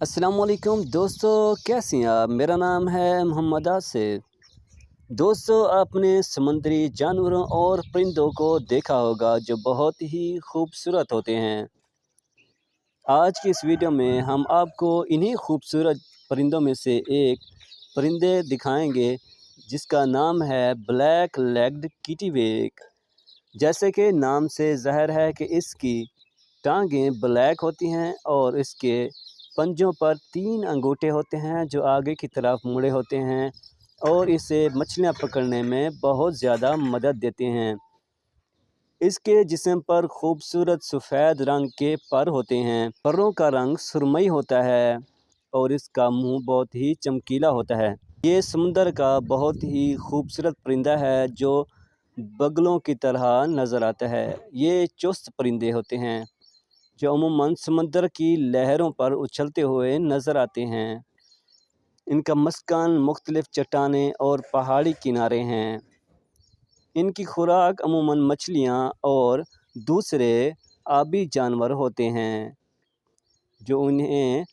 अस्सलाम वालेकुम दोस्तों, कैसे हैं आप। मेरा नाम है मोहम्मद आसिफ। दोस्तों, आपने समुद्री जानवरों और परिंदों को देखा होगा जो बहुत ही खूबसूरत होते हैं। आज की इस वीडियो में हम आपको इन्हीं खूबसूरत परिंदों में से एक परिंदे दिखाएंगे जिसका नाम है ब्लैक लेग्ड किटीवेक। जैसे कि नाम से ज़ाहिर है कि इसकी टांगें ब्लैक होती हैं और इसके पंजों पर 3 अंगूठे होते हैं जो आगे की तरफ मुड़े होते हैं और इसे मछलियां पकड़ने में बहुत ज़्यादा मदद देते हैं। इसके जिस्म पर खूबसूरत सफ़ेद रंग के पर होते हैं। परों का रंग सुरमई होता है और इसका मुंह बहुत ही चमकीला होता है। ये समुंदर का बहुत ही खूबसूरत परिंदा है जो बगलों की तरह नज़र आता है। ये चुस्त परिंदे होते हैं जो अमूमन समुद्र की लहरों पर उछलते हुए नज़र आते हैं। इनका मस्कन मुख्तलिफ चट्टानें और पहाड़ी किनारे हैं। इनकी खुराक अमूमन मछलियाँ और दूसरे आबी जानवर होते हैं जो उन्हें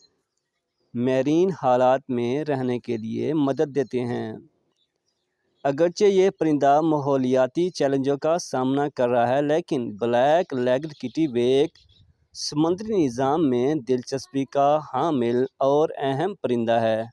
मैरीन हालात में रहने के लिए मदद देते हैं। अगरचे ये परिंदा माहौलियाती चैलेंजों का सामना कर रहा है, लेकिन ब्लैक लेग्ड किटीवेक समुद्री निज़ाम में दिलचस्पी का हामिल और अहम परिंदा है।